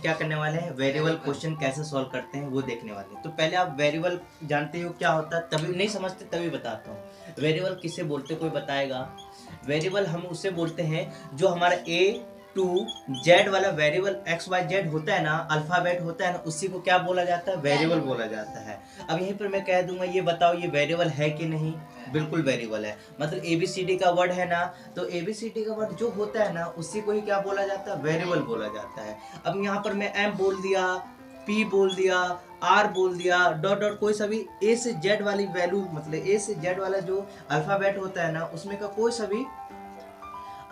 क्या करने वाले हैं, वेरिएबल क्वेश्चन कैसे सॉल्व करते हैं वो देखने वाले हैं। तो पहले आप वेरिएबल जानते हो क्या होता है, तभी नहीं समझते तभी बताता हूँ। वेरिएबल किसे बोलते कोई बताएगा? वेरिएबल हम उसे बोलते हैं जो हमारा ए टू जेड वाला वेरिएबल एक्स वाई जेड होता है ना, अल्फाबेट होता है ना, उसी को क्या बोला जाता है, वेरिएबल बोला जाता है। अब यहीं पर मैं कह दूंगा ये बताओ ये वेरिएबल है कि नहीं, बिल्कुल वेरिएबल है। मतलब एबीसीडी का वर्ड है ना, तो एबीसीडी का वर्ड जो होता है ना उसी को ही क्या बोला जाता है, वेरिएबल बोला जाता है। अब यहाँ पर मैं एम बोल दिया, पी बोल दिया, आर बोल दिया, डॉट डॉट कोई सा भी ए से जेड वाली वैल्यू, मतलब ए से जेड वाला जो अल्फाबेट होता है ना उसमें का कोई सा भी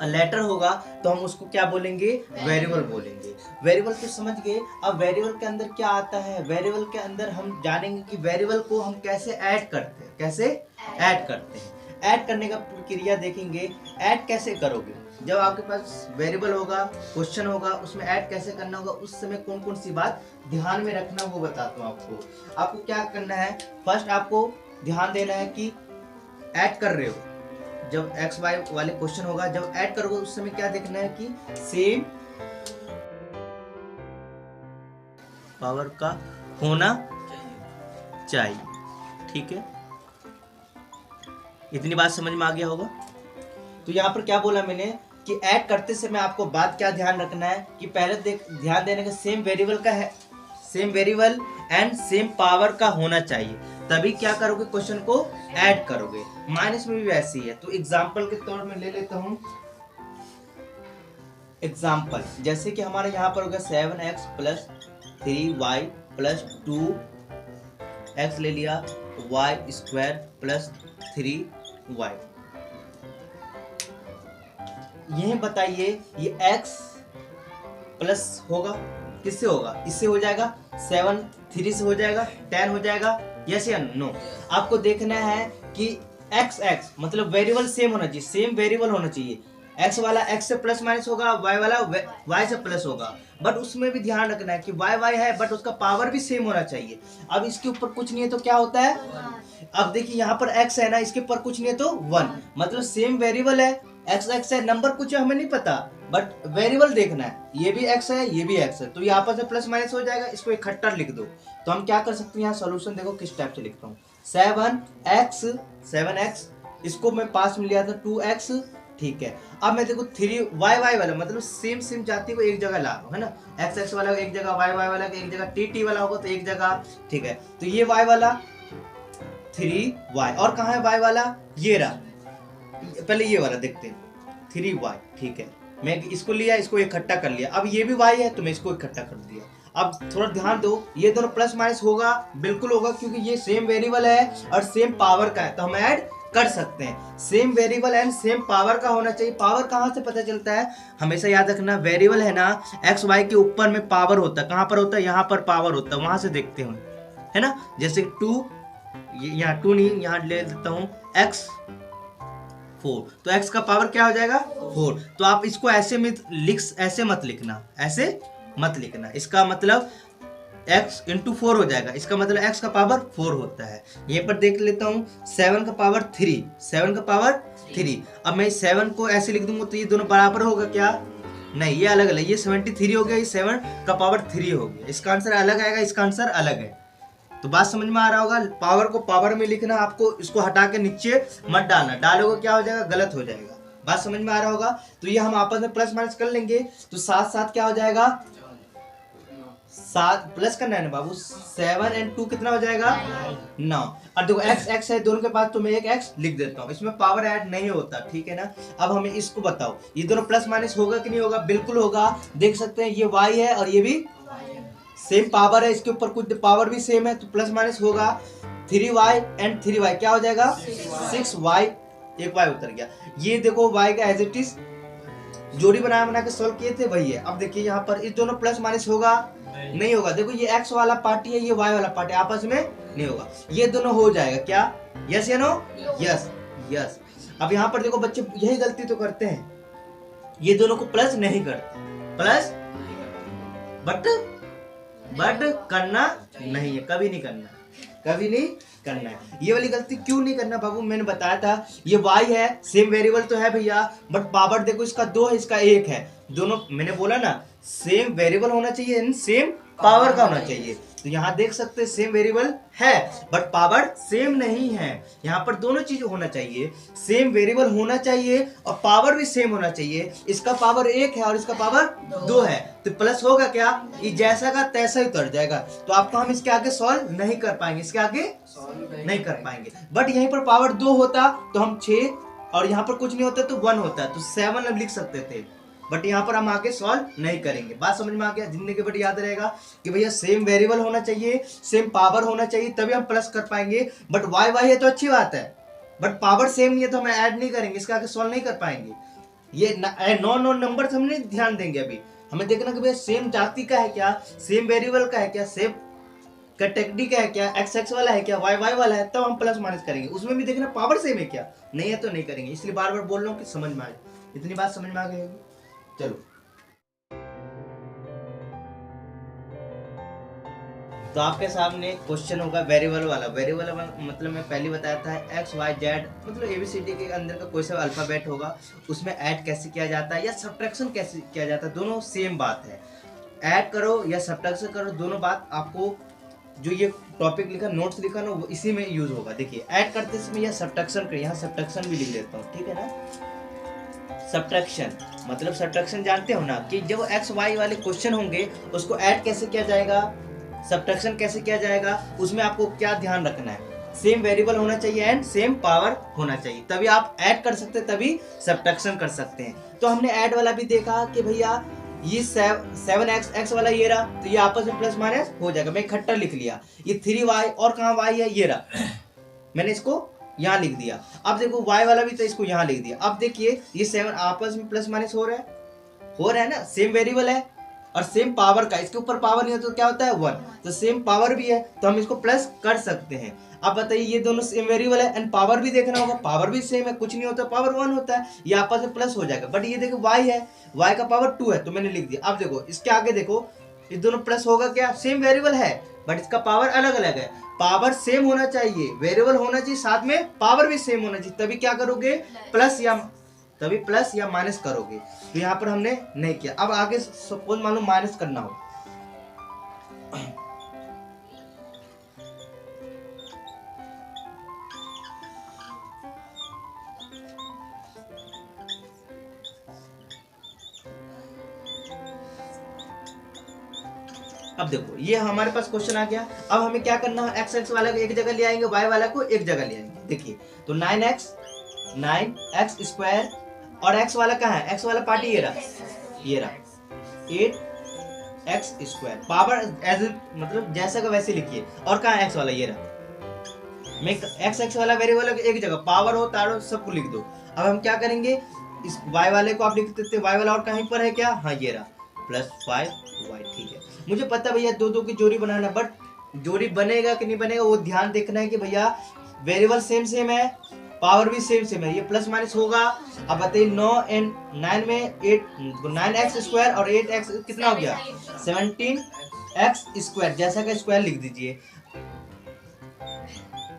लेटर होगा तो हम उसको क्या बोलेंगे, वेरिएबल बोलेंगे। वेरिएबल तो समझ गए। अब वेरिएबल के अंदर क्या आता है, वेरिएबल के अंदर हम जानेंगे कि वेरिएबल को हम कैसे ऐड करते हैं, कैसे ऐड करते हैं। ऐड करने का प्रक्रिया देखेंगे। ऐड कैसे करोगे, जब आपके पास वेरिएबल होगा, क्वेश्चन होगा, उसमें ऐड कैसे करना होगा, उस समय कौन कौन सी बात ध्यान में रखना वो बताता हूँ आपको। आपको क्या करना है, फर्स्ट आपको ध्यान देना है कि ऐड कर रहे हो, जब एक्स वाई वाले क्वेश्चन होगा, जब ऐड करोगे उस समय क्या देखना है कि सेम पावर का होना चाहिए। ठीक है, इतनी बात समझ में आ गया होगा। तो यहाँ पर क्या बोला मैंने कि ऐड करते समय आपको बात क्या ध्यान रखना है कि पहले ध्यान देने का सेम वेरिएबल का है, same variable and same power का होना चाहिए, तभी क्या करोगे, क्वेश्चन को ऐड करोगे। माइनस में भी वैसे ही है। तो एग्जांपल के तौर में ले लेता हूं एग्जांपल, जैसे कि हमारे यहाँ पर हो गया 7x plus 3y plus 2x ले लिया, y स्क्वायर प्लस 3y। यह बताइए ये x प्लस होगा किससे होगा, इससे हो जाएगा, 7 3 से हो जाएगा, 10 हो जाएगा, यस या नो। आपको देखना है कि x x मतलब वेरिएबल सेम होना चाहिए, सेम वेरिएबल होना चाहिए। x वाला x से प्लस माइनस होगा, y वाला y से प्लस होगा, बट उसमें भी ध्यान रखना है कि y y है बट उसका पावर भी सेम होना चाहिए। अब इसके ऊपर कुछ नहीं है तो क्या होता है, अब देखिए यहाँ पर x है ना, इसके ऊपर कुछ नहीं है तो 1, मतलब सेम वेरिएबल है, x x है, नंबर कुछ है हमें नहीं पता बट वेरिएबल देखना है, ये भी x है ये भी x है, तो ये आपस में प्लस माइनस हो जाएगा, इसको इकट्ठा लिख दो। तो हम क्या कर सकते हैं, यहाँ सोल्यूशन देखो किस टाइप से लिखता हूँ, 7x, इसको मैं पास में लिया था 2x, ठीक है। अब मैं देखो 3y वाला मतलब सेम सेम जाति को एक जगह ला रहा हूँ, है ना, x वाला एक जगह, y वाला एक जगह, t वाला होगा तो एक जगह, ठीक है। तो ये y वाला 3y, और कहाँ है y वाला, ये रहा, पहले ये वाला देखते हैं 3y, ठीक है। मैं इसको लिया, इसको इकट्ठा कर लिया, अब ये भी y है तो मैं इसको इकट्ठा कर दिया। अब थोड़ा ध्यान दो, ये दोनों प्लस माइनस होगा, बिल्कुल होगा, क्योंकि ये सेम वेरिएबल है और सेम पावर का है तो हम ऐड कर सकते हैं। Same variable and same power का होना चाहिए। पावर कहाँ से पता चलता है, हमेशा याद रखना, वेरिएबल है ना, एक्स वाई के ऊपर में पावर होता है, कहाँ पर होता है, यहाँ पर पावर होता है, वहां से देखते हैं, है ना। जैसे 2, यहाँ 2 नहीं, यहाँ ले लेता हूँ x 4, तो x का पावर क्या हो जाएगा 4। तो आप इसको ऐसे ऐसे मत लिखना, ऐसे मत लिखना, इसका मतलब x इंटू 4 हो जाएगा, इसका मतलब x का पावर 4 होता है। ये पर देख लेता हूँ 7 का पावर 3, 7 का पावर 3। अब मैं 7 को ऐसे लिख दूंगा तो ये दोनों बराबर होगा क्या, नहीं, ये अलग अलग, ये 73 हो गया, ये 7 का पावर 3 हो गया, इसका आंसर अलग आएगा, इसका आंसर अलग है। तो बात समझ में आ रहा होगा, पावर को पावर में लिखना, आपको इसको हटा के नीचे मत डालना, डालोगे क्या हो जाएगा, गलत हो जाएगा। बात समझ में आ रहा होगा। तो ये हम आपस में प्लस माइनस कर लेंगे, तो साथ साथ क्या हो जाएगा, 7 प्लस करना है ना बाबू, 7 और 2 कितना हो जाएगा 9। और देखो x x है दोनों के पास, तो मैं एक x लिख देता हूँ, इसमें पावर ऐड नहीं होता, ठीक है ना। अब हमें इसको बताओ, ये दोनों प्लस माइनस होगा कि नहीं होगा, बिल्कुल होगा। देख सकते हैं ये y है और ये भी सेम पावर है, इसके ऊपर कुछ पावर भी सेम है तो प्लस माइनस होगा। 3y एंड 3y क्या हो जाएगा 6y, एक y उतर गया। ये देखो y का एज इट इज जोड़ी बना के सॉल्व किए थे वही है। अब देखिए यहाँ पर इस दोनों प्लस माइनस होगा, नहीं होगा। देखो ये x वाला पार्टी है, ये y वाला पार्टी, आपस में नहीं होगा, ये दोनों हो जाएगा क्या, यस या नो, यस यस। अब यहाँ पर देखो बच्चे यही गलती तो करते हैं, ये दोनों को प्लस नहीं करते, प्लस बट करना नहीं है, कभी नहीं करना, कभी नहीं करना है। ये वाली गलती क्यों नहीं करना बाबू, मैंने बताया था, ये y है, सेम वेरिएबल तो है भैया, बट पावर देखो इसका 2 है, इसका 1 है, दोनों मैंने बोला ना सेम वेरिएबल होना चाहिए एंड सेम पावर का होना चाहिए। तो यहाँ देख सकते हैं सेम वेरिएबल है बट पावर सेम नहीं है। यहाँ पर दोनों चीज होना चाहिए, सेम वेरिएबल होना चाहिए और पावर भी सेम होना चाहिए। इसका पावर 1 है और इसका पावर 2 है, तो प्लस होगा क्या, ये जैसा का तैसा ही उतर जाएगा। तो आपको हम इसके आगे सॉल्व नहीं कर पाएंगे, इसके आगे नहीं कर पाएंगे। बट यहीं पर पावर 2 होता तो हम 6 और यहाँ पर कुछ नहीं होता तो 1 होता तो 7 हम लिख सकते थे। बट यहाँ पर हम आगे सॉल्व नहीं करेंगे। बात समझ में आ गया? जिंदगी बट याद रहेगा कि भैया सेम वेरिएबल होना चाहिए, सेम पावर होना चाहिए, तभी हम प्लस कर पाएंगे। बट वाई वाई है तो अच्छी बात है, बट पावर सेम नहीं है तो हम ऐड नहीं करेंगे, इसके आगे सॉल्व नहीं कर पाएंगे। ये नॉन नंबर हम नहीं ध्यान देंगे। अभी हमें देखना कि भैया सेम जाति का है क्या, सेम वेरिएबल का है क्या, सेम कैटेगरी का है क्या, एक्स एक्स वाला है क्या, वाई वाई वाला है, तब हम प्लस माइनस करेंगे। उसमें भी देखना पावर सेम है क्या, नहीं है तो नहीं करेंगे। इसलिए बार बार बोल रहा हूँ कि समझ में आए। इतनी बात समझ में आ गई होगी। चलो तो आपके सामने क्वेश्चन होगा वेरिएबल वाला। वेरिएबल मतलब मैं पहले बताया था एक्स वाई जेड, मतलब एबीसीडी के अंदर का कोई सा अल्फाबेट होगा, उसमें ऐड कैसे किया जाता है या सब्ट्रैक्शन कैसे किया जाता है, दोनों सेम बात है। ऐड करो या सब्ट्रैक्शन करो, दोनों बात आपको जो ये टॉपिक लिखा, नोट्स लिखा ना, वो इसी में यूज होगा। देखिए ऐड करते समय या सब्ट्रैक्शन करिए, यहाँ सब्ट्रैक्शन भी लिख देता हूँ, ठीक है ना। सब्ट्रैक्शन मतलब सब्ट्रैक्शन जानते हो ना कि जब एक्स वाई वाले क्वेश्चन होंगे उसको ऐड कैसे किया जाएगा, सब्ट्रैक्शन कैसे किया जाएगा, उसमें आपको क्या ध्यान रखना है, सेम वेरिएबल होना चाहिए एंड सेम पावर होना चाहिए, तभी आप ऐड कर सकते हैं, तभी सब्ट्रैक्शन कर सकते हैं। तो हमने ऐड वाला भी देखा कि भैया ये 7x x वाला ये रहा, तो ये आपस में प्लस माइनस हो जाएगा, मैं इकट्ठा लिख लिया। ये 3y और कहाँ y है, ये रहा, मैंने इसको यहाँ लिख दिया। अब देखो y वाला भी तो इसको यहाँ लिख दिया। अब देखिए ये 7 आपस में प्लस माइनस हो रहा है ना, सेम वेरिएबल है और सेम पावर का, इसके ऊपर पावर नहीं होता तो क्या होता है 1, तो सेम पावर भी है तो हम इसको प्लस कर सकते हैं। अब बताइए ये दोनों सेम वेरिएबल है एंड पावर भी देखना होगा, पावर भी सेम है, कुछ नहीं होता पावर 1 होता है, ये आपस में प्लस हो जाएगा। बट ये देखो y है, y का पावर 2 है तो मैंने लिख दिया। अब देखो इसके आगे देखो, ये दोनों प्लस होगा क्या, सेम वेरिएबल है बट इसका पावर अलग अलग है। पावर सेम होना चाहिए, वेरिएबल होना चाहिए, साथ में पावर भी सेम होना चाहिए, तभी क्या करोगे प्लस या माइनस करोगे। तो यहाँ पर हमने नहीं किया। अब आगे सपोज मान लो माइनस करना हो, अब देखो ये हमारे पास क्वेश्चन आ गया। अब हमें क्या करना है, एक्स एक्स वाला को एक जगह ले आएंगे, वाई वाला को एक जगह ले आएंगे। देखिए तो 9x स्क्वायर और x वाला कहाँ है, x वाला पार्टी ये रहा 8x स्क्वायर, पावर एज मतलब जैसा का वैसे लिखिए। और कहाँ है x वाला, ये रहा। मैं x वाला वेरिएबल एक जगह, पावर हो तारो सबको लिख दो। अब हम क्या करेंगे, इस y वाले को आप लिख देते y वाला और कहीं पर है क्या, हाँ ये रहा +5y, ठीक है। मुझे पता भैया दो की जोड़ी बनाना, बट जोड़ी बनेगा कि नहीं बनेगा वो ध्यान देखना है कि भैया वेरिएबल सेम है, पावर भी सेम है, ये प्लस माइनस होगा। अब बताइए 9 एंड 9 में 9x स्क्वायर और 8x कितना हो गया 17x स्क्वायर, जैसा का स्क्वायर लिख दीजिए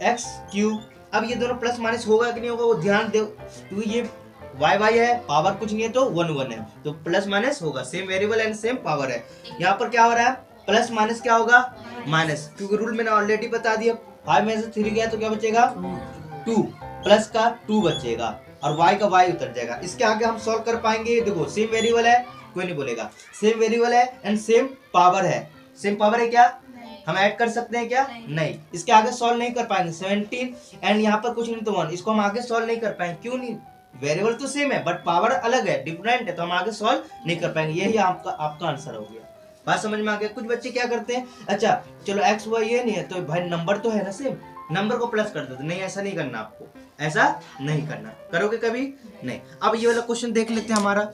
x क्यूब। अब ये दोनों प्लस माइनस होगा कि नहीं होगा वो ध्यान दो, क्योंकि ये y है, पावर कुछ नहीं है तो 1 है, तो प्लस माइनस होगा, same variable and same power है। यहाँ पर क्या हो रहा है, प्लस माइनस क्या होगा माइनस, क्योंकि रूल मैंने ऑलरेडी बता दिया। 5 में से 3 गया तो क्या बचेगा 2, प्लस का 2 बचेगा और y का y उतर जाएगा। इसके आगे हम सॉल्व कर पाएंगे। देखो सेम वेरिएबल है, कोई नहीं बोलेगा, सेम वेरिएबल है एंड सेम पावर है। सेम पावर है क्या, हम ऐड कर सकते हैं क्या, नहीं। इसके आगे सॉल्व नहीं कर पाएंगे। 17 एंड यहाँ पर कुछ नहीं तो 1, इसको हम आगे सॉल्व नहीं कर पाएंगे। क्यों नहीं, वेरिएबल तो सेम है बट पावर अलग है, डिफरेंट है, तो हम आगे सॉल्व नहीं कर पाएंगे। यही आपका आंसर हो गया। बात समझ में आ गया। कुछ बच्चे क्या करते हैं, अच्छा चलो एक्स वाई ये नहीं है तो भाई नंबर तो है ना सेम, नंबर को प्लस कर दो। नहीं, ऐसा नहीं करना, आपको ऐसा नहीं करना। करोगे कभी नहीं। अब ये वाला क्वेश्चन देख लेते हैं हमारा।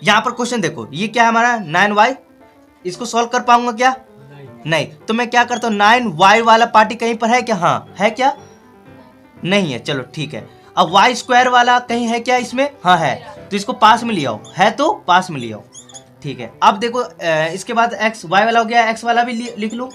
यहाँ पर क्वेश्चन देखो, ये क्या है हमारा 9y, इसको सॉल्व कर पाऊंगा क्या, नहीं। तो मैं क्या करता हूँ, 9y वाला पार्टी कहीं पर है क्या, हाँ है क्या, नहीं है, चलो ठीक है। अब y स्क्वायर वाला कहीं है क्या इसमें, हाँ है, तो इसको पास में ले आओ, है तो पास में ले आओ, ठीक है। अब देखो इसके बाद x y वाला हो गया, x वाला भी लिख लो,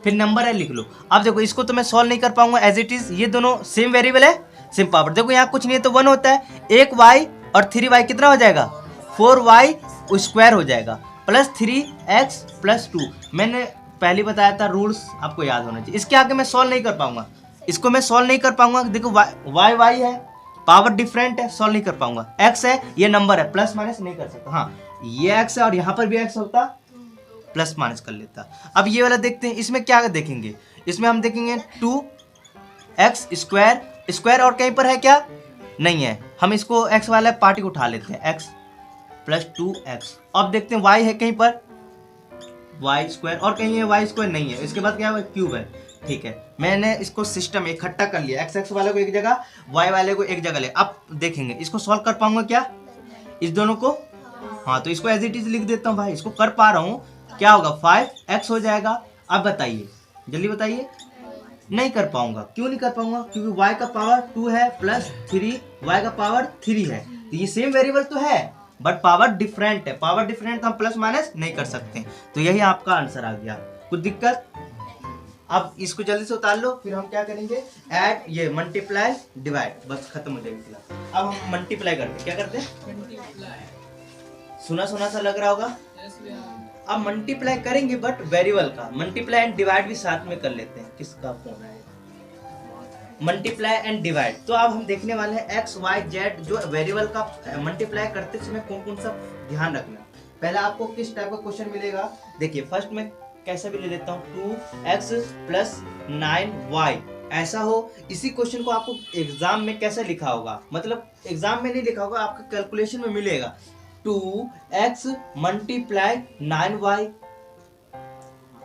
फिर नंबर है लिख लो। अब देखो इसको तो मैं सॉल्व नहीं कर पाऊंगा एज इट इज, ये दोनों सेम वेरिएबल है सेम पावर। देखो यहाँ कुछ नहीं है तो 1 होता है, 1y और 3y कितना हो जाएगा 4y स्क्वायर हो जाएगा प्लस 3x+2। मैंने पहले बताया था, रूल्स आपको याद होना चाहिए। इसके आगे मैं सॉल्व नहीं कर पाऊंगा, इसको मैं सॉल्व नहीं कर पाऊंगा। देखो वाई वाई है, पावर डिफरेंट है, सॉल्व नहीं कर पाऊंगा। x है, ये नंबर है, प्लस माइनस नहीं कर सकता। हाँ ये x है और यहाँ पर भी x होता, प्लस माइनस कर लेता। अब ये वाला देखते हैं, इसमें क्या देखेंगे, इसमें हम देखेंगे 2x²। स्क्वायर और कहीं पर है क्या, नहीं है। हम इसको x वाला पार्टी को उठा लेते हैं, x+2x। अब देखते हैं y है कहीं पर, y² और कहीं है y² नहीं है। इसके बाद क्या है, क्यूब है। ठीक है, मैंने इसको सिस्टम इकट्ठा कर लिया, x वाले को एक जगह, y वाले को एक जगह ले। अब देखेंगे इसको सॉल्व कर पाऊंगा क्या, इस दोनों को। हाँ तो इसको एज इट इज लिख देता हूँ भाई, इसको कर पा रहा हूँ। क्या होगा, 5x हो जाएगा। अब बताइए, जल्दी बताइए। नहीं कर पाऊंगा, क्यों नहीं कर पाऊंगा, क्योंकि y का पावर 2 है प्लस 3 y का पावर 3 है। तो ये सेम वेरिएबल तो है बट पावर डिफरेंट है। पावर डिफरेंट तो हम प्लस माइनस नहीं कर सकते। तो यही आपका आंसर आ गया। कुछ दिक्कत? अब इसको जल्दी से उतार लो, फिर हम क्या करेंगे, ऐड, ये मल्टीप्लाई डिवाइड, बस खत्म हो जाएगी क्लास। अब हम मल्टीप्लाई करते, क्या करते हैं, सुना सुना सा लग रहा होगा। अब मल्टीप्लाई करेंगे बट वेरिएबल का, मल्टीप्लाई एंड डिवाइड भी साथ में कर लेते हैं। किसका फोन है, मल्टीप्लाई एंड डिवाइड। तो अब हम देखने वाले हैं एक्स वाई जेड जो वेरिएबल का मल्टीप्लाई करते समय कौन कौन सा ध्यान रखना। पहला आपको किस टाइप का क्वेश्चन मिलेगा, देखिए फर्स्ट में कैसा भी ले लेता हूँ, 2x+9y ऐसा हो। इसी क्वेश्चन को आपको एग्जाम में कैसे लिखा होगा, मतलब एग्जाम में नहीं लिखा होगा, आपका कैलकुलेशन में मिलेगा 2x × 9y।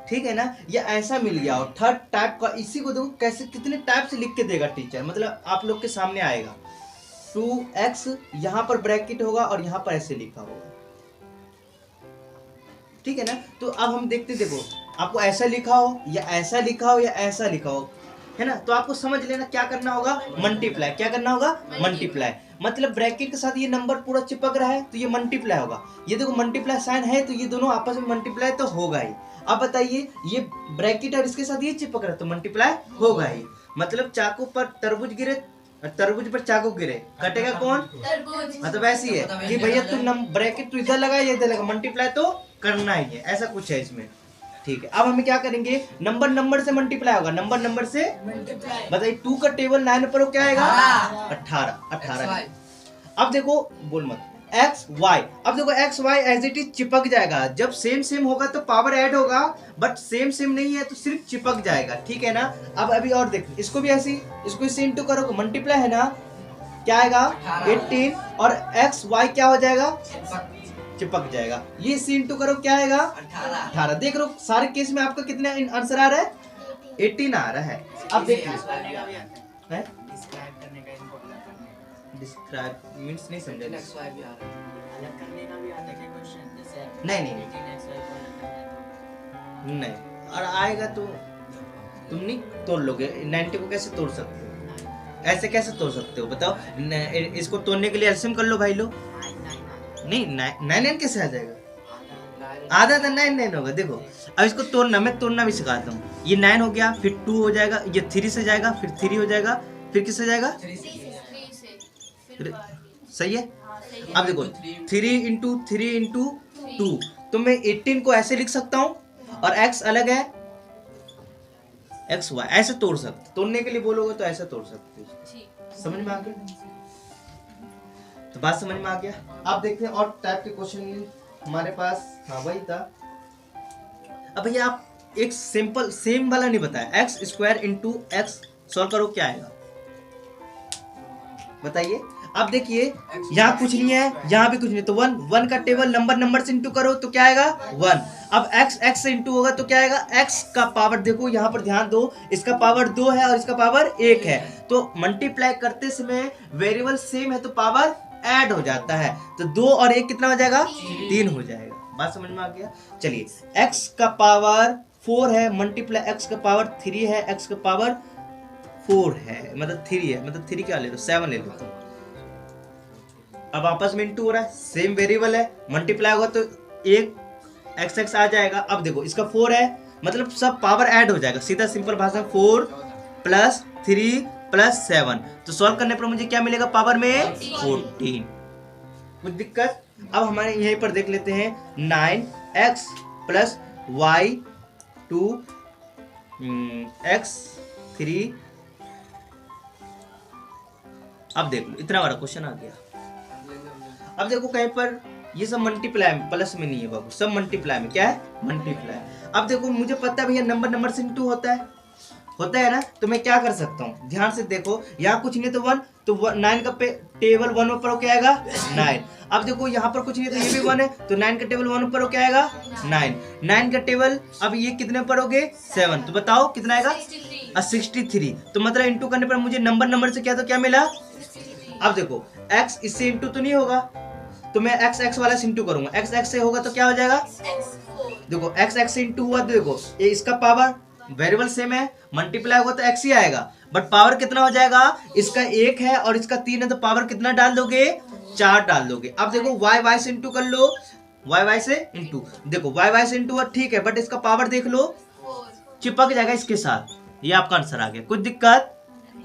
ठीक है ना, ये ऐसा मिल गया। और थर्ड टाइप का, इसी को देखो कैसे, कितने टाइप से लिख के देगा टीचर, मतलब आप लोग के सामने आएगा 2x, यहाँ पर ब्रैकेट होगा और यहाँ पर ऐसे लिखा होगा। ठीक है ना, तो अब हम देखते, देखो आपको ऐसा लिखा हो या ऐसा लिखा हो या ऐसा लिखा हो, है ना, तो आपको समझ लेना क्या करना होगा, मल्टीप्लाई। क्या करना होगा, मल्टीप्लाई। मतलब ब्रैकेट के साथ ये नंबर पूरा चिपक रहा है तो ये मल्टीप्लाई होगा। ये देखो मल्टीप्लाई साइन है तो ये दोनों आपस में मल्टीप्लाई तो होगा ही। अब बताइए, ये ब्रैकेट और इसके साथ ये चिपक रहा है तो मल्टीप्लाई होगा ही। मतलब चाकू पर तरबूज गिरे, तरबूज पर चाकू गिरे, कटेगा कौन, तरबूज। मतलब ऐसी है कि भैया तू ब्रैकेट तू इधर लगा, ये इधर लगा, मल्टीप्लाई तो करना ही है, ऐसा कुछ है इसमें। ठीक है, अब हमें क्या करेंगे, नंबर नंबर से मल्टीप्लाई होगा, नंबर नंबर से बताइए। 2 का टेबल 9 पर क्या आएगा, 18। अब देखो बोल मत, एक्स वाई। अब देखो X Y as it is चिपक जाएगा। जब सेम सेम होगा तो पावर ऐड होगा, बट सेम सेम नहीं है तो सिर्फ चिपक जाएगा। ठीक है ना। अब अभी और देख, इसको भी ऐसी, इसको इससे इंटू करो, मल्टीप्लाई है ना, क्या आएगा 18 और एक्स वाई क्या हो जाएगा, चिपक जाएगा। ये इससे इंटू करो, क्या आएगा 18। देख लो सारे केस में आपका कितने आंसर आ रहा है, 18 आ रहा है। अब देखिए, डिस्क्राइब मींस नहीं समझा, नहीं और आएगा तो तुम नहीं तोड़ लोगे। 90 को कैसे तोड़ सकते हो, ऐसे कैसे तोड़ सकते हो बताओ। इसको तोड़ने के लिए एलसीएम कर लो भाई लो। नहीं 9 कैसे आ जाएगा, आधा तो 9 होगा। देखो अब इसको तोड़ना, मैं तोड़ना भी सिखाता हूँ। ये 9 हो गया, फिर 2 हो जाएगा, ये 3 से जाएगा, फिर 3 हो जाएगा, फिर किससे जाएगा, सही है। अब देखो 3 × 3 × 2, तो मैं 18 को ऐसे लिख सकता हूँ और x अलग है, एक्स वाई ऐसे तोड़ सकते। तोड़ने के लिए बोलोगे तो ऐसे तोड़ सकते हो। समझ में आ गया, तो बात समझ में आ गया। अब देखते हैं और टाइप के क्वेश्चन हमारे पास। हाँ वही था। अब भैया आप एक सिंपल सेम वाला नहीं बताया, x² × x सॉल्व करो, क्या आएगा बताइए। अब देखिए यहाँ कुछ नहीं है, यहाँ भी कुछ नहीं, तो 1 का टेबल नंबर से इंटू करो तो क्या आएगा 1। अब x से इंटू होगा तो क्या आएगा, x का पावर देखो यहाँ पर ध्यान दो, इसका पावर 2 है और इसका पावर 1 है। तो मल्टीप्लाई करते समय वेरिएबल सेम है तो पावर ऐड हो जाता है, तो 2 और 1 कितना हो जाएगा, 3 हो जाएगा। बात समझ में आ गया। चलिए x का पावर 4 है, मल्टीप्लाई x का पावर 3 है, x का पावर 4 है, मतलब 3 है, मतलब 3 क्या ले लो, 7 ले लो। तो अब आपस में इंटू हो रहा है, सेम वेरिएबल है, मल्टीप्लाई होगा तो एक x आ जाएगा। अब देखो इसका 4 है, मतलब सब पावर ऐड हो जाएगा, सीधा सिंपल भाषा 4 + 3 + 7। तो सॉल्व करने पर मुझे क्या मिलेगा, पावर में 14। कुछ दिक्कत अब हमारे यहीं पर देख लेते हैं 9x प्लस वाई 2 x3। अब देख लो इतना बड़ा क्वेश्चन आ गया। अब देखो कहीं पर ये सब मल्टीप्लाई में, प्लस में नहीं है बाबू, सब मल्टीप्लाई में। क्या है? मल्टीप्लाई। अब देखो मुझे पता है भैया नंबर से इंटू होता है ना, तो मैं क्या कर सकता हूँ, ध्यान से देखो, यहाँ कुछ नहीं तो 1, तो 9 का टेबल 1 ऊपर हो क्या आएगा 9। अब देखो यहाँ पर कुछ नहीं तो ये भी 1 है, तो 9 का टेबल 1 ऊपर हो क्या आएगा 9 का टेबल, अब ये कितने ऊपर हो गए 7, तो बताओ कितना आएगा 63। तो मतलब इंटू करने पर मुझे नंबर से क्या, तो क्या मिला। अब देखो x इससे इंटू तो नहीं होगा, तो मैं x वाला से इंटू करूंगा, x से होगा तो क्या हो जाएगा, देखो x से इंटू हुआ तो देखो ये इसका पावर वेरिएबल सेम है, मल्टीप्लाई होगा तो x ही आएगा, बट पावर कितना हो जाएगा, इसका 1 है और इसका 3 है, तो पावर कितना डाल दोगे 4 डाल दोगे। अब देखो y से इंटू कर लो, y से इंटू, देखो y से इंटू ठीक है, बट इसका पावर देख लो चिपक जाएगा इसके साथ, ये आपका आंसर आ गया। कोई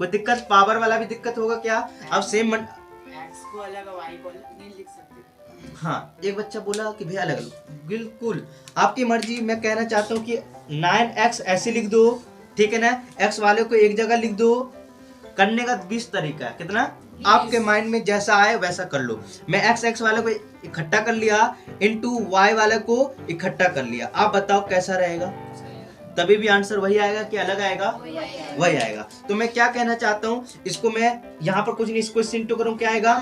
दिक्कत पावर वाला भी दिक्कत होगा क्या। अब सेम x को अलग y को अलग नहीं लिख सकते। हाँ, एक बच्चा बोला कि भैया अलग अलग, बिल्कुल आपकी मर्जी। मैं कहना चाहता हूँ कि 9x ऐसे लिख दो, ठीक है ना, x वाले को एक जगह लिख दो। करने का 20 तरीका है, कितना आपके माइंड में जैसा आए वैसा कर लो। मैं x वाले को इकट्ठा कर लिया, इनटू y वाले को इकट्ठा कर लिया। आप बताओ कैसा रहेगा, तभी भी आंसर वही आएगा कि अलग आएगा, वही आएगा। तो मैं क्या कहना चाहता हूँ, इसको मैं यहाँ पर कुछ नहीं, इसको इससे इंटू करूँ क्या आएगा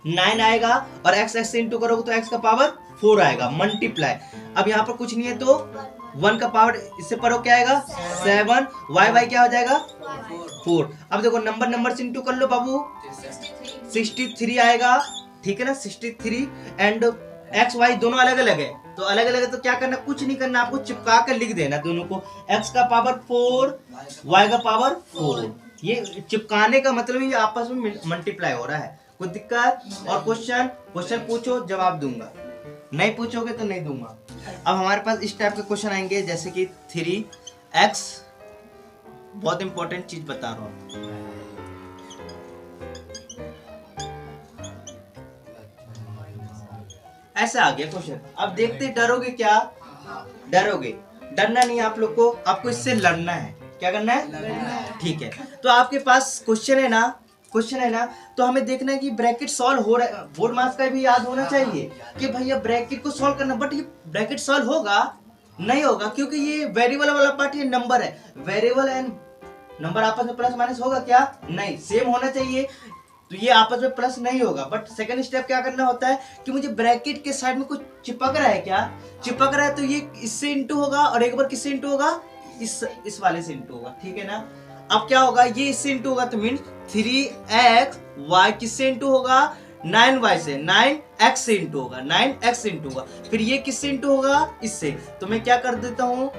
9 आएगा, और x से इंटू करोगे तो x का पावर 4 आएगा, मल्टीप्लाई। अब यहाँ पर कुछ नहीं है तो 1 का पावर इससे पढ़ो क्या आएगा 7, y क्या हो जाएगा 4। अब देखो नंबर से इंटू कर लो बाबू, 63 आएगा, ठीक है ना, 63। एंड x y दोनों अलग अलग है, तो अलग अलग है तो क्या करना, कुछ नहीं करना, आपको चिपका कर लिख देना दोनों को, x का पावर 4, y का पावर 4। ये चिपकाने का मतलब ये आपस में मल्टीप्लाई हो रहा है। कोई दिक्कत? और क्वेश्चन पूछो, जवाब दूंगा, नहीं पूछोगे तो नहीं दूंगा। अब हमारे पास इस टाइप के क्वेश्चन आएंगे, जैसे कि 3x, बहुत इंपॉर्टेंट चीज बता रहा हूं, ऐसा आ गया क्वेश्चन। अब देखते डरोगे क्या, डरोगे, डरना नहीं आप लोग को, आपको इससे लड़ना है। क्या करना है, ठीक है। तो आपके पास क्वेश्चन है ना, तो हमें देखना है कि ब्रैकेट सॉल्व हो रहा है। बोर्ड मार्क्स का भी याद होना चाहिए कि भैया ब्रैकेट को सॉल्व करना, बट ये ब्रैकेट सॉल्व होगा नहीं होगा, क्योंकि ये वेरिएबल वाला पार्ट, ये नंबर है, वेरिएबल एंड नंबर आपस में प्लस माइनस होगा क्या, नहीं, सेम होना चाहिए, तो ये आपस में प्लस नहीं होगा। बट सेकंड स्टेप क्या करना होता है कि मुझे ब्रैकेट के साइड में कुछ चिपक रहा है, क्या चिपक रहा है, तो ये इससे इंटू होगा, और एक बार किससे इंटू होगा, इस वाले से इंटू होगा, ठीक है ना। अब क्या होगा, ये इससे इंटू होगा, तो मीन 3x y किससे इंटू होगा 9y से, 9x से इंटू होगा, 9x से इंटू होगा, फिर ये किससे इंटू होगा, इससे। तो मैं क्या कर देता हूँ,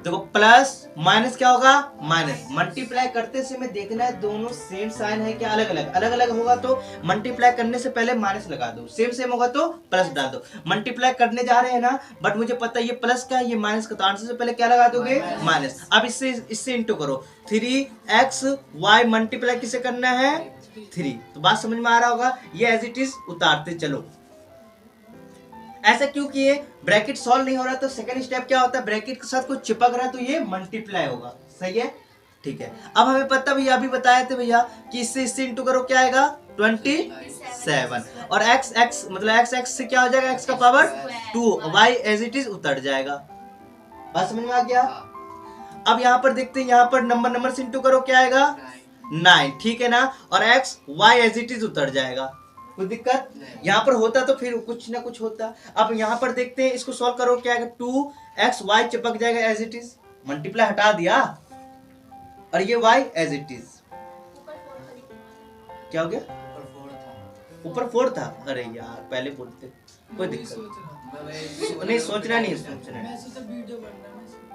देखो प्लस माइनस क्या होगा माइनस, मल्टीप्लाई करते समय देखना है दोनों सेम साइन है क्या, अलग अलग होगा तो मल्टीप्लाई करने से पहले माइनस लगा दो, सेम होगा तो प्लस डाल दो। मल्टीप्लाई करने जा रहे हैं ना, बट मुझे पता है ये प्लस का है ये माइनस का, तो आंसर से पहले क्या लगा दोगे माइनस। अब इससे इंटू करो, 3xy मल्टीप्लाई किसे करना है 3, तो बात समझ में आ रहा होगा। ये एज इट इज उतारते चलो, ऐसा क्यों किए, ब्रैकेट सॉल्व नहीं हो रहा, तो सेकंड स्टेप क्या होता है, ब्रैकेट के साथ कुछ चिपक रहा है तो ये मल्टीप्लाई होगा, सही है, ठीक है। अब हमें पता भैया अभी बताए थे भैया कि इससे इंटू करो क्या आएगा 27, और x मतलब x से क्या हो जाएगा, x का power 2, y as it is उतर जाएगा। बात समझ में आ गया। अब यहाँ पर देखते हैं, यहाँ पर नंबर से इंटू करो क्या आएगा 9, ठीक है ना, और x y as it is उतर जाएगा। कोई दिक्कत, यहाँ पर होता तो फिर कुछ ना कुछ होता। अब यहाँ पर देखते हैं, इसको सॉल्व करो क्या आएगा 2xy चिपक जाएगा एज इट इज, मल्टीप्लाई हटा दिया, और ये y एज इट इज, क्या हो गया, ऊपर 4 था, अरे यार पहले बोलते, कोई दिक्कत नहीं, सोचना नहीं,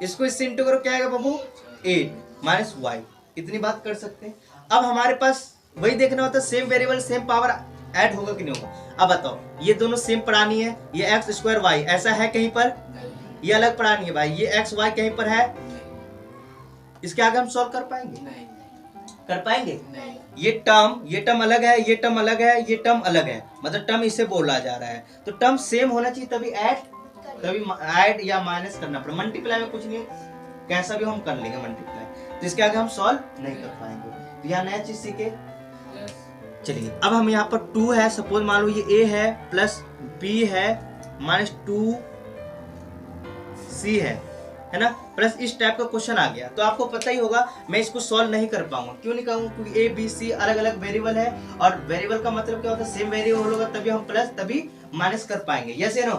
इसको इससे इंटू करो क्या आएगा बाबू 8 माइनस y, इतनी बात कर सकते हैं। अब हमारे पास वही देखना होता है, same variable same power add होगा कि नहीं होगा। अब बताओ, ये दोनों सेम प्राणी है, ये एक्स स्क्वायर वाई ऐसा है कहीं पर, ये अलग प्राणी है भाई, ये एक्स वाई कहीं पर है, इसके आगे हम सॉल्व कर पाएंगे, कर पाएंगे? ये टर्म अलग है, ये टर्म अलग है, ये टर्म अलग है, मतलब टर्म इसे बोला जा रहा है। तो टर्म सेम होना चाहिए तभी ऐड या माइनस करना पड़े। मल्टीप्लाई में कुछ नहीं, कैसा भी हम कर लेंगे मल्टीप्लाई, तो इसके आगे हम सॉल्व नहीं कर पाएंगे। तो यहाँ नया चीज सीखे। चलिए अब हम यहाँ पर 2 है, सपोज मान लो ये a है प्लस b है माइनस 2c है ना, प्लस इस टाइप का क्वेश्चन आ गया। तो आपको पता ही होगा मैं इसको सॉल्व नहीं कर पाऊंगा। क्यों नहीं कहूँगा? क्योंकि a b c अलग अलग वेरिएबल है, और वेरिएबल का मतलब क्या होता है? सेम वेरिएबल होगा तभी हम प्लस तभी माइनस कर पाएंगे। यस या नो?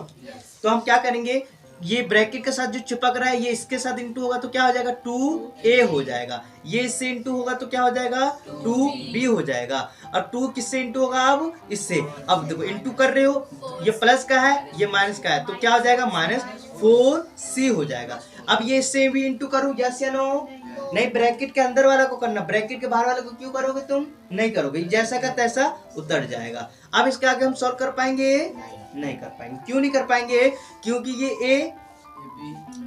तो हम क्या करेंगे, ये ब्रैकेट के साथ जो चिपक रहा है ये इसके साथ इंटू होगा तो क्या हो जाएगा? 2a हो जाएगा। ये इससे इंटू होगा तो क्या हो जाएगा? 2b हो जाएगा। और 2 किससे इंटू होगा? अब इससे। अब देखो इंटू कर रहे हो, ये प्लस का है ये माइनस का है, तो क्या हो जाएगा? माइनस 4c हो जाएगा। अब ये इससे भी इंटू करूँ? यस या नो? नहीं, ब्रैकेट के अंदर वाला को करना, ब्रैकेट के बाहर वाले को क्यों करोगे? तुम नहीं करोगे, जैसा का तैसा उतर जाएगा। अब इसके आगे हम सॉल्व कर पाएंगे? नहीं कर पाएंगे। क्यों नहीं कर पाएंगे? क्योंकि ये a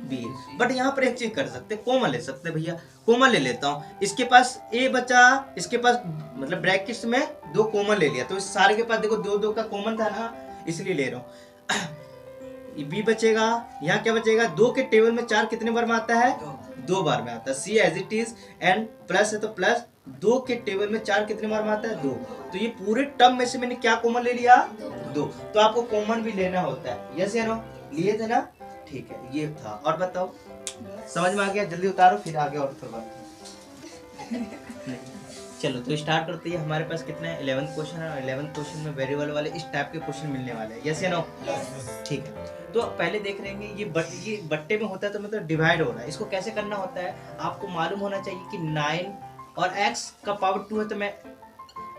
b, बट यहाँ पर एक चीज कर सकते, कॉमन ले सकते। भैया कॉमन ले लेता हूँ, इसके पास a बचा, इसके पास मतलब ब्रैकेट्स में 2 कॉमन ले लिया, तो इस सारे के पास देखो 2 का कॉमन था ना, इसलिए ले रहा हूँ। b बचेगा, यहाँ क्या बचेगा? 2 के टेबल में 4 कितने बार में आता है? 2 बार में आता है। c as it is, and plus है तो प्लस 2 के टेबल में 4 कितने बार में आता है? 2। तो ये पूरे टर्म में से मैंने क्या कॉमन ले लिया? 2। तो आपको कॉमन भी लेना होता है। यस या नो? लिए थे ना? ठीक है, ये था। और बताओ समझ में आ गया? जल्दी उतारो फिर आगे और थोड़ा चलो तो स्टार्ट करते हैं। हमारे पास कितना है? 11 क्वेश्चन है, और 11 क्वेश्चन में वेरिएबल वाले इस टाइप के क्वेश्चन मिलने वाले हैं। यस या नो? ठीक है, तो पहले देख रहेंगे ये बट्टे में होता है, तो मतलब डिवाइड हो रहा है। इसको कैसे करना होता है आपको मालूम होना चाहिए कि 9 और x का पावर 2 है, तो मैं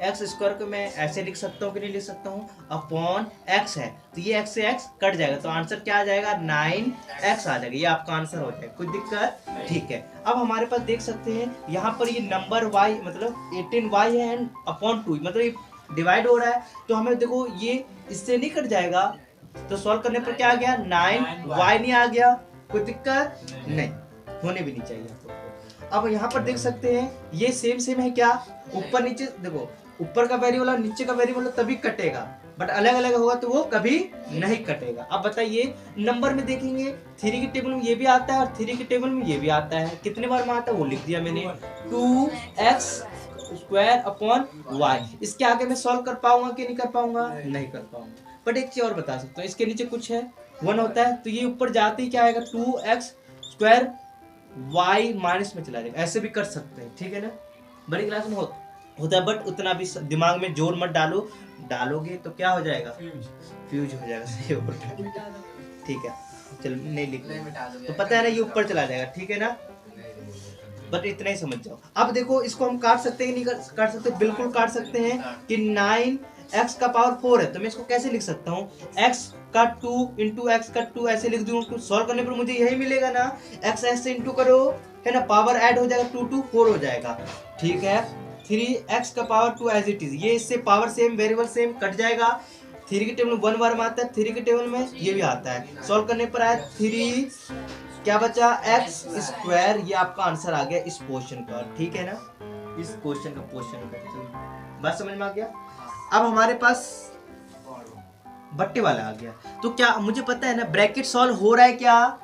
एक्स स्क्वायर को मैं ऐसे लिख सकता हूँ कि नहीं लिख सकता हूँ? अपॉन x है, तो ये x से x कट जाएगा, तो आंसर क्या आ जाएगा? 9x आ जाएगा। ये आपका आंसर हो जाएगा, कोई दिक्कत? ठीक है, अब हमारे पास देख सकते हैं यहाँ पर ये नंबर y मतलब 18y है, एंड अपॉन 2 मतलब ये डिवाइड हो रहा है, तो हमें देखो ये इससे नहीं कट जाएगा, तो सॉल्व करने पर क्या आ गया? 9y नहीं आ गया, कोई दिक्कत नहीं, होने भी नहीं चाहिए आपको। अब यहाँ पर देख सकते हैं ये सेम है क्या? ऊपर नीचे देखो, ऊपर का वेरिएबल और नीचे का वेरिएबल तभी कटेगा, बट अलग अलग होगा तो वो कभी नहीं कटेगा। अब बताइए नंबर में देखेंगे 3 के टेबल में ये भी आता है और 3 के टेबल में ये भी आता है, कितने बार में आता है वो लिख दिया मैंने, 2x स्क्वायर अपॉन y। इसके आगे मैं सॉल्व कर पाऊंगा कि नहीं कर पाऊंगा? नहीं कर पाऊंगा। बट एक चीज और बता सकता हूँ, इसके नीचे कुछ है 1 होता है, तो ये ऊपर जाते ही क्या आएगा? 2x स्क्वायर y माइनस में चला जाएगा। ऐसे भी कर सकते हैं, ठीक है ना? बड़ी क्लास में होता है, बट उतना भी दिमाग में जोर मत डालोगे तो क्या हो जाएगा? फ्यूज हो जाएगा। सही होता है, ठीक है, चलो नहीं लिख तो पता है ना, ये ऊपर चला जाएगा, ठीक है ना? बट इतना ही समझ जाओ। अब देखो इसको हम काट सकते हैं नहीं काट सकते? बिल्कुल काट सकते हैं कि 9x का पावर 4 है, तो मैं इसको कैसे लिख सकता हूँ? x का 2 इंटू x का 2 ऐसे लिख दूँ, सॉल्व करने पर मुझे यही मिलेगा ना, x ऐसे इंटू करो है ना, पावर ऐड हो जाएगा, 2 4 हो जाएगा, ठीक है। 3x का पावर 2 एज इट इज, ये इससे power same variable same cut जाएगा। 3 के टेबल में 1 बार में आता है, 3 के टेबल में ये भी आता है, सॉल्व करने पर आया 3 क्या बचा? x square. ये आपका आंसर आ गया इस क्वेश्चन का, ठीक है ना? इस क्वेश्चन का बात समझ में आ गया। अब हमारे पास बट्टे वाला आ गया, तो क्या मुझे पता है ना ब्रैकेट सॉल्व हो रहा है क्या?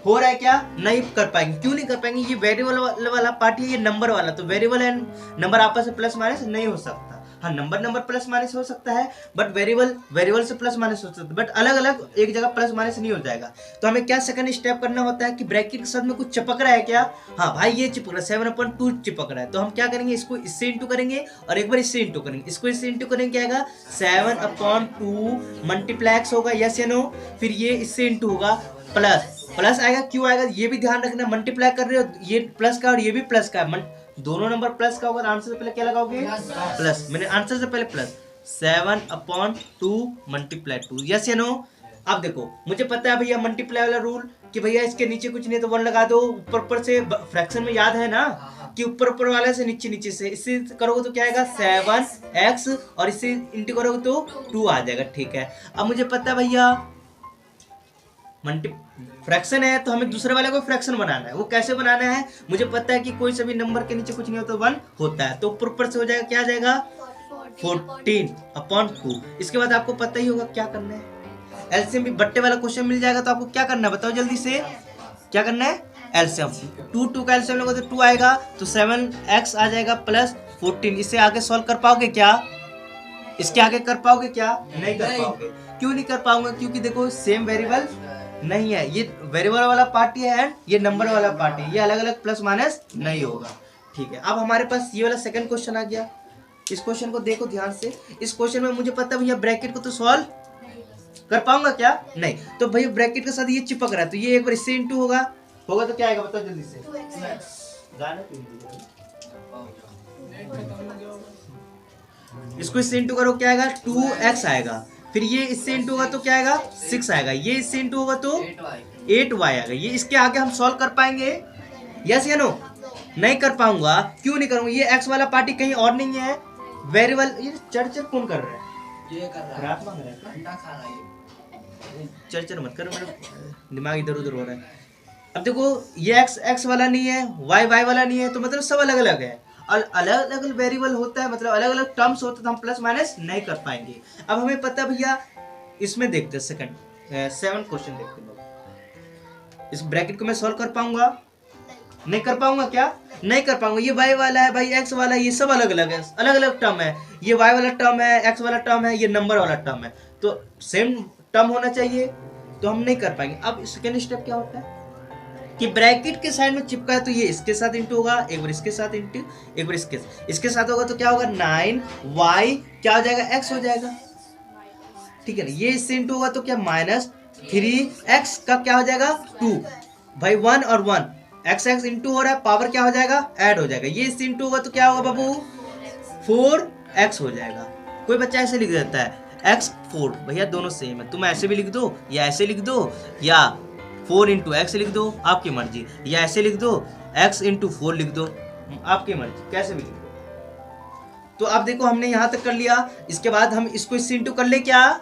हो रहा है क्या? नहीं कर पाएंगे। क्यों नहीं कर पाएंगे? ये वेरिएबल वाला पार्ट है, ये नंबर वाला, तो वेरिएबल एंड नंबर आपस में प्लस माइनस नहीं हो सकता। हाँ, नंबर प्लस माइनस हो सकता है, बट वेरिएबल से प्लस माइनस हो सकता है, बट अलग अलग एक जगह प्लस माइनस नहीं हो जाएगा। तो हमें क्या सेकंड स्टेप करना होता है कि ब्रैकेट के साथ में कुछ चिपक रहा है क्या? हाँ भाई, ये चिपक रहा है, 7/2 चिपक रहा है, तो हम क्या करेंगे? इसको इससे इंटू करेंगे और एक बार इससे इंटू करेंगे, इसको इससे इंटू करेंगे, क्या आएगा? 7/2 मल्टीप्लैक्स होगा, यस या नो? फिर ये इससे इंटू होगा, प्लस आएगा, क्यों आएगा ये भी ध्यान रखना, मल्टीप्लाई कर रहे हो, ये प्लस का और ये भी प्लस का है, दोनों नंबर प्लस का होगा, आंसर से पहले क्या लगाओगे? प्लस। मैंने आंसर से पहले प्लस, 7/2 मल्टीप्लाई 2, यस या नो? अब देखो मुझे पता है भैया मल्टीप्लाई वाला रूल कि भैया इसके नीचे कुछ नहीं तो 1 लगा दो, ऊपर से फ्रैक्शन में याद है ना कि ऊपर वाले से नीचे से, इससे करोगे तो क्या आएगा? 7x, और इससे इंटू करोगे तो 2 आ जाएगा, ठीक है। अब मुझे पता है भैया मल्टी फ्रैक्शन है तो हमें दूसरे वाले को फ्रैक्शन बनाना है। वो कैसे बनाना है, मुझे पता है कि कोई सभी नंबर के नीचे कुछ नहीं होता 1 होता है, तो ऊपर से हो जाएगा, क्या आ जाएगा 14/2। इसके बाद आपको पता ही होगा क्या करना है, एलसीएम भी बट्टे वाला क्वेश्चन मिल जाएगा, तो आपको क्या करना है बताओ जल्दी से, क्या करना है, एलसीएम 2 का एलसीएम लोगे तो 2 आएगा, तो 7x आ जाएगा प्लस 14। इससे आगे सॉल्व कर पाओगे क्या, इसके आगे कर पाओगे क्या, नहीं कर पाओगे। क्यों नहीं कर पाऊंगा, क्योंकि देखो सेम वेरिएबल नहीं है, ये वेरिएबल वाला पार्ट ये है, ये नंबर वाला पार्ट है, ये अलग अलग प्लस माइनस नहीं होगा। ठीक है, अब हमारे पास ये वाला सेकंड क्वेश्चन आ गया। इस क्वेश्चन को देखो ध्यान से, इस क्वेश्चन में मुझे पता है भैया ब्रैकेट को तो सॉल्व कर पाऊंगा क्या, नहीं, तो भैया ब्रैकेट के साथ ये चिपक रहा है, तो ये एक बार इससे इंटू होगा तो क्या आएगा बताओ जल्दी से, इसको इससे इंटू करो क्या आएगा 2x आएगा, फिर ये इससे इंटू होगा तो क्या आएगा 6 आएगा, ये इससे इंटू होगा तो 8y आएगा। ये इसके आगे हम सॉल्व कर पाएंगे, यस या नो, नहीं कर पाऊंगा। क्यों नहीं करूंगा, ये x वाला पार्टी कहीं और नहीं है, वेरिएबल। ये चर्चर कौन कर रहा है, ये कर रहा है, अंडा खा रहा है, चर्चर मत करो, मेरा दिमाग इधर उधर हो रहा है। अब देखो ये x वाला नहीं है, y वाला नहीं है, तो मतलब सब अलग अलग है, और अलग अलग वेरिएबल होता है, मतलब अलग अलग टर्म्स होते हैं, तो हम प्लस माइनस नहीं कर पाएंगे। अब हमें पता भैया, इसमें देखते हैं सेकंड 7 क्वेश्चन देखते हैं। इस ब्रैकेट को मैं सॉल्व कर पाऊंगा, नहीं कर पाऊंगा क्या, नहीं कर पाऊंगा। ये y वाला है भाई, x वाला है, ये सब अलग अलग है, अलग अलग टर्म है, ये y वाला टर्म है, x वाला टर्म है, ये नंबर वाला टर्म है, तो सेम टर्म होना चाहिए, तो हम नहीं कर पाएंगे। अब सेकेंड स्टेप क्या होता है कि ब्रैकेट के साइड में चिपका है, तो ये इसके साथ इंटू होगा, एक बार इसके साथ इंटू, एक बार इसके साथ होगा, तो क्या होगा 9y क्या हो जाएगा, x हो जाएगा, ठीक है ना। ये इससे इंटू होगा तो क्या -3x का क्या हो जाएगा 2, भाई 1 और 1 x इंटू हो रहा है, पावर क्या हो जाएगा ऐड हो जाएगा, ये इससे इंटू होगा तो क्या होगा बाबू 4x हो जाएगा। कोई बच्चा ऐसे लिख देता है x 4, भैया दोनों सेम है, तुम ऐसे भी लिख दो या ऐसे लिख दो, या 4 इंटू एक्स लिख दो, आपकी मर्जी, या ऐसे लिख दो x इंटू 4 लिख दो, आपकी मर्जी, कैसे भी लिख दो। तो अब देखो हमने यहाँ तक कर लिया, इसके बाद हम इसको इससे इंटू कर ले, क्या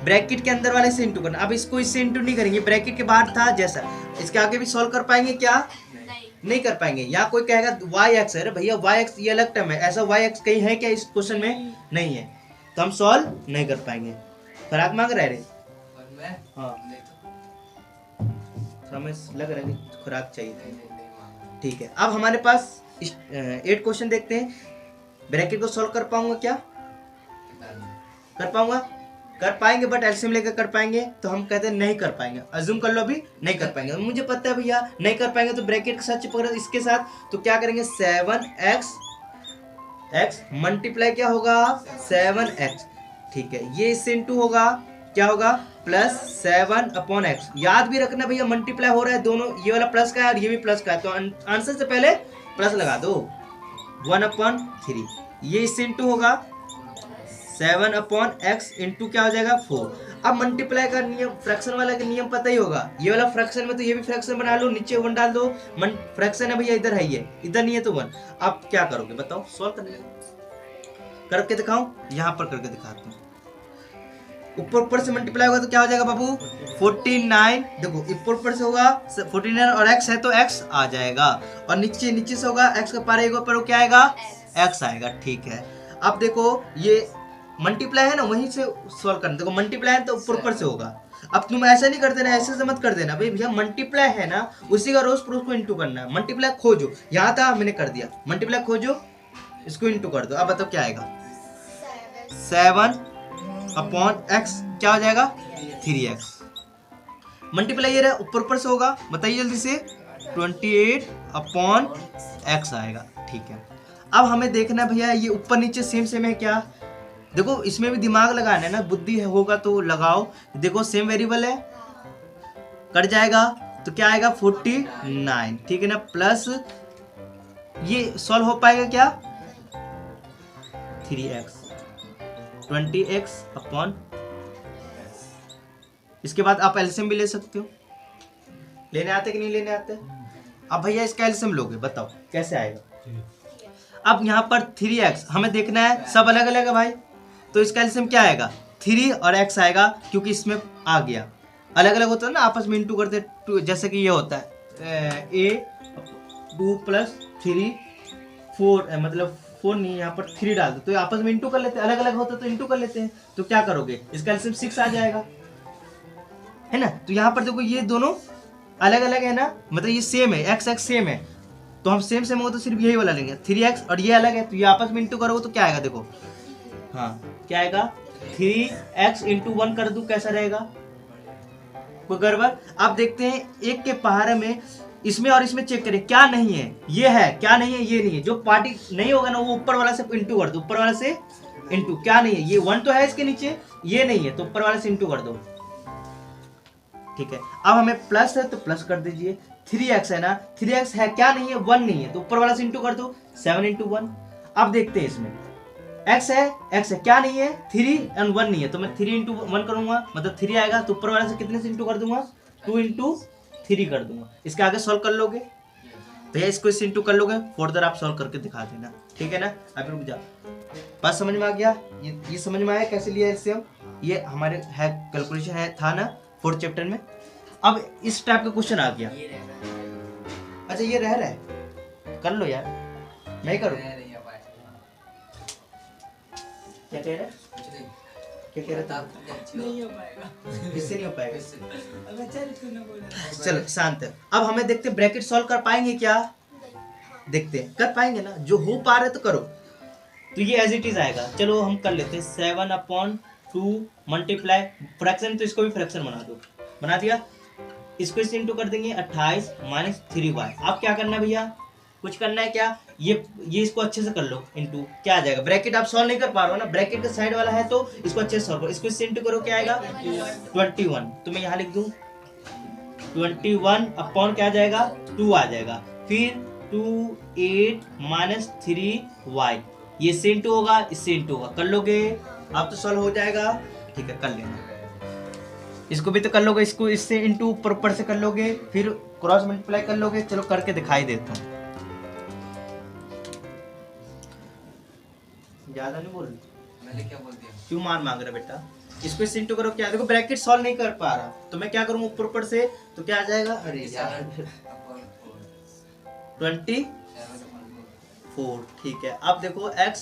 ब्रैकेट के अंदर वाले से इंटू करना। अब इसको इससे इंटू नहीं करेंगे, ब्रैकेट के बाहर था जैसा, इसके आगे भी सॉल्व कर पाएंगे क्या, नहीं कर पाएंगे। यहाँ कोई कहेगा yx है, भैया yx ये अलग टर्म है, ऐसा yx कहीं है क्या इस क्वेश्चन में, नहीं है, तो हम सॉल्व नहीं कर पाएंगे। खुराक मांग रहे रे, हाँ हमें लग रहा है कि खुराक चाहिए थी, ठीक है। अब हमारे पास 8 क्वेश्चन देखते हैं, ब्रैकेट को सॉल्व कर पाऊंगा क्या, कर पाऊंगा, कर पाएंगे, बट एलसीएम लेकर कर पाएंगे, तो हम कहते हैं नहीं कर पाएंगे, अज्यूम कर लो अभी नहीं कर पाएंगे। मुझे पता है भैया नहीं कर पाएंगे, तो ब्रैकेट के साथ चिपक रहा है इसके साथ, तो क्या करेंगे 7x मल्टीप्लाई क्या होगा 7x, ठीक है, ये इससे इंटू होगा, क्या होगा +7/x। याद भी रखना भैया मल्टीप्लाई हो रहा है दोनों, ये वाला प्लस का है और ये भी प्लस का है, तो आंसर से पहले प्लस लगा दो, 1/3, ये इससे इंटू होगा 7/x इंटू क्या हो जाएगा 4। अब मल्टीप्लाई का नियम, फ्रैक्शन वाला का नियम पता ही होगा, ये वाला फ्रैक्शन में तो ये भी फ्रैक्शन बना लो, नीचे 1 डाल दो, फ्रैक्शन है भैया इधर है, ये इधर नहीं है तो 1। अब क्या करोगे बताओ, सॉल्व करने करके दिखाऊं, यहाँ पर करके दिखाता हूँ। ऊपर से मल्टीप्लाई होगा तो क्या हो जाएगा बाबू 49, देखो ऊपर से होगा 49 और x है तो x आ जाएगा, और नीचे से होगा x का पारा एक पर क्या आएगा x आएगा, ठीक है। अब देखो ये मल्टीप्लाई है ना, वहीं से सॉल्व करना, देखो मल्टीप्लाई है तो ऊपर से होगा। अब तुम ऐसा नहीं कर देना, ऐसे से मत कर देना भाई, भैया मल्टीप्लाई है ना उसी का रोज प्रूफ को इंटू करना है। मल्टीप्लाई खोजो, यहाँ था मैंने कर दिया, मल्टीप्लाई खोजो, इसको इंटू कर दो। अब बताओ क्या आएगा 7/x क्या हो जाएगा 3x, मल्टीप्लाई ये रहा ऊपर से होगा, बताइए जल्दी से 28/x आएगा, ठीक है। अब हमें देखना है भैया ये ऊपर नीचे सेम है क्या, देखो इसमें भी दिमाग लगाना है ना, बुद्धि होगा तो लगाओ। देखो सेम वेरिएबल है, कट जाएगा तो क्या आएगा 49, ठीक है ना, प्लस ये सॉल्व हो पाएगा क्या 3x 20x/, इसके बाद आप एलसीएम भी ले सकते हो, लेने आते कि नहीं लेने आते। अब भैया इसका एलसीएम लोगे, बताओ कैसे आएगा। अब यहाँ पर 3x हमें देखना है, सब अलग अलग है भाई, तो इसका एलसीएम क्या आएगा 3 और x आएगा, क्योंकि इसमें आ गया अलग अलग होता है ना, आपस में इंटू करते टू, जैसे कि ये होता है ए 2 + 3 4, मतलब 4 नहीं, यहाँ पर 3 डाल दो तो ये आपस में इंटू कर लेते हैं, अलग अलग होता तो इंटू कर लेते हैं। तो क्या करोगे, इसका एलसीएम 6 आ जाएगा, है ना। तो यहाँ पर देखो ये दोनों अलग अलग है ना, मतलब ये सेम है, एक्स एक्स सेम है, तो हम सेम सेम होगा तो सिर्फ यही वाला लेंगे 3x, और ये अलग है तो ये आपस में इंटू करोगे तो क्या आएगा, देखो हाँ क्या आएगा 3x × 1 कर दूं, कैसा रहेगा, कोई गड़बड़। आप देखते हैं एक के पहाड़े में इसमें और इसमें चेक करें क्या नहीं है, ये है क्या नहीं है, ये नहीं है, जो पार्टी नहीं होगा ना वो ऊपर वाला से इंटू कर दो, ऊपर वाला से इंटू, क्या नहीं है, ये 1 तो है इसके नीचे, ये नहीं है तो ऊपर वाले से इंटू कर दो, ठीक है। अब हमें प्लस है तो प्लस कर दीजिए, 3x है ना, 3x है क्या नहीं है, 1 नहीं है तो ऊपर वाला से इंटू कर दो, 7 × 1। अब देखते हैं इसमें x है क्या नहीं है, 3 और 1 नहीं है तो मैं 3 × 1 करूंगा, मतलब 3 आएगा तो ऊपर वाले से कितने से इंटू कर दूंगा, 2 × 3 कर दूंगा। इसके आगे सॉल्व कर लोगे भैया, इसको इससे इंटू कर लोगे, फर्दर आप सॉल्व करके दिखा देना, ठीक है ना। अब रुक जा, बात समझ में आ गया, ये समझ में आया कैसे लिया एलसीएम, ये हमारे है कैलकुलेशन है था ना 4th चैप्टर में। अब इस टाइप का क्वेश्चन आ गया, अच्छा ये रह रहा है, कर लो यार, मैं करूँ, क्या कह रहा है, क्या कह रहा था, नहीं हो पाएगा, किससे नहीं हो पाएगा, अबे चल तूने बोला। चलो शांत है। अब हमें देखते हैं ब्रैकेट सॉल्व कर पाएंगे क्या, देखते हैं कर पाएंगे ना, जो हो पा रहे तो करो। तो ये एज इट इज आएगा, चलो हम कर लेते हैं 7/2 मल्टीप्लाई फ्रैक्शन, तो इसको भी फ्रैक्शन बना दो, बना दिया, इसको इससे इंटू कर देंगे 28 - 3y। अब क्या करना है भैया, कुछ करना है क्या, ये इसको अच्छे से कर लो इंटू, क्या आ जाएगा, ब्रैकेट आप सॉल्व नहीं कर पा रहे हो ना, ब्रैकेट का साइड वाला है तो इसको अच्छे से सॉल्व करो, इसको इससे इंटू करो, क्या आएगा 21, तो मैं यहाँ लिख दूं 21 अपॉन क्या आ जाएगा 2 आ जाएगा, फिर 28 - 3y, ये इससे इंटू होगा, इससे इंटू होगा, कर लोगे अब तो सॉल्व हो जाएगा, ठीक है कर लेना, इसको भी तो कर लोगे, इसको इससे इंटू ऊपर से कर लोगे, फिर क्रॉस मल्टीप्लाई कर लोगे, चलो करके दिखाई देता हूँ, ज्यादा नहीं बोल, मैंने क्या बोल दिया, क्यों मार मांग रहा बेटा, इसको इससे इंटू करो, क्या देखो ब्रैकेट सॉल्व नहीं कर पा रहा तो मैं क्या करूँ ऊपर से, तो क्या आ जाएगा, अरे यार 24, ठीक है। अब देखो x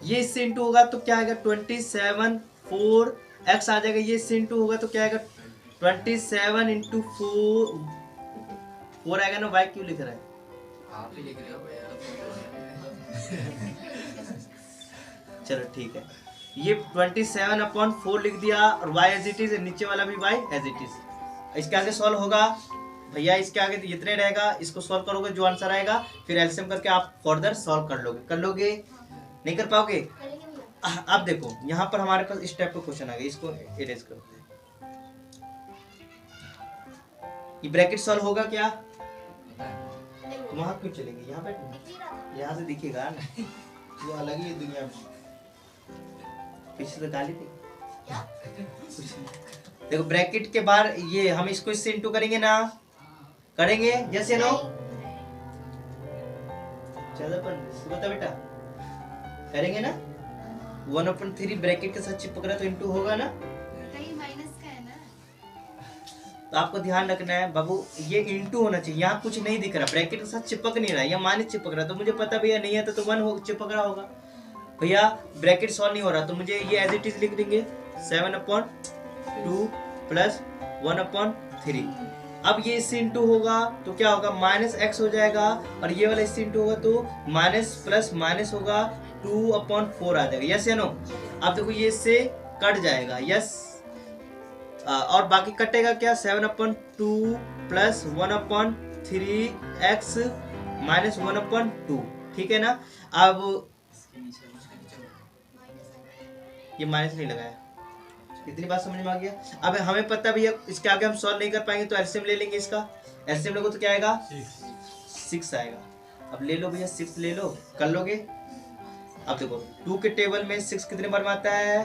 ये इससे इंटू होगा तो क्या आएगा 27, 4 x आ जाएगा, ये इससे इंटू होगा तो क्या आएगा 27 × 4 आएगा ना, y क्यों लिख रहा है, आप ही लिख रहे हो चलो ठीक है, ये 27/4 लिख दिया, और y एज इट इज, नीचे वाला भी y एज इट इज। इसके आगे सॉल्व होगा भैया, इसके आगे इतने रहेगा, इसको सॉल्व करोगे जो आंसर आएगा, फिर एलसीएम करके आप फर्दर सॉल्व कर लोगे, नहीं कर पाओगे। अब देखो यहाँ पर हमारे पास इस टाइप का क्वेश्चन आ गया, इसको इरेज करते हैं, ये ब्रैकेट सॉल्व होगा क्या, तो वहां क्यों चलेंगे, यहाँ बैठ, यहाँ से दिखेगा ना, ये अलग ही दुनिया में, पीछे तो गाली थी, देखो ब्रैकेट के बाहर ये हम इसको इससे इंटू करेंगे ना, करेंगे यस या नो, चलो बता बेटा, करेंगे ना, 1/3 ब्रैकेट के साथ चिपक रहा तो इंटू होगा ना, तो आपको ध्यान रखना है बाबू, ये इंटू होना चाहिए, यहाँ कुछ नहीं दिख रहा, ब्रैकेट के साथ चिपक नहीं रहा, यहाँ माइनस चिपक रहा, तो मुझे पता भैया नहीं आता तो 1 चिपक रहा होगा, भैया ब्रैकेट सॉल्व नहीं हो रहा तो मुझे ये एज इट इज लिख देंगे 7/2 + 1/3। अब ये इससे इंटू होगा तो क्या होगा -x हो जाएगा, और ये वाला इससे इंटू होगा तो माइनस प्लस माइनस होगा 2/4 आ जाएगा, यस या नो। अब देखो ये इससे कट जाएगा, यस, और बाकी कटेगा क्या 7/2 + 1/3x - 1/2, ठीक है ना। अब ये माइनस नहीं लगाया, इतनी बात समझ में आ गया। अब हमें पता भैया इसके आगे हम सॉल्व नहीं कर पाएंगे तो एलसीएम ले लेंगे, इसका एलसीएम लोगो तो क्या आएगा 6 आएगा। अब ले लो भैया 6 ले लो, कर लोगे। अब देखो 2 के टेबल में 6 कितने बार में आता है,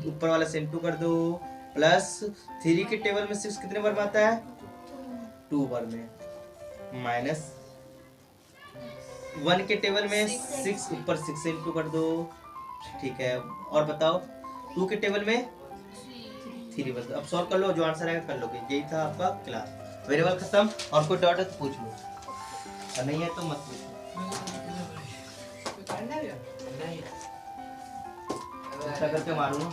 ऊपर वाला से इंटू कर दो, प्लस 3 के टेबल में 6 कितने बार में आता है 2 बार में, माइनस 1 के टेबल में 6 ऊपर 6 से इंटू कर दो, ठीक है। और बताओ 2 के टेबल में 3 बस। अब सॉल्व कर लो, जो आंसर आएगा कर लोगे। यही था आपका क्लास। वेरिएबल खत्म। और कोई डाउट है तो पूछ लो, और नहीं है तो मत पूछो। नहीं ऐसा करके मारूंगा।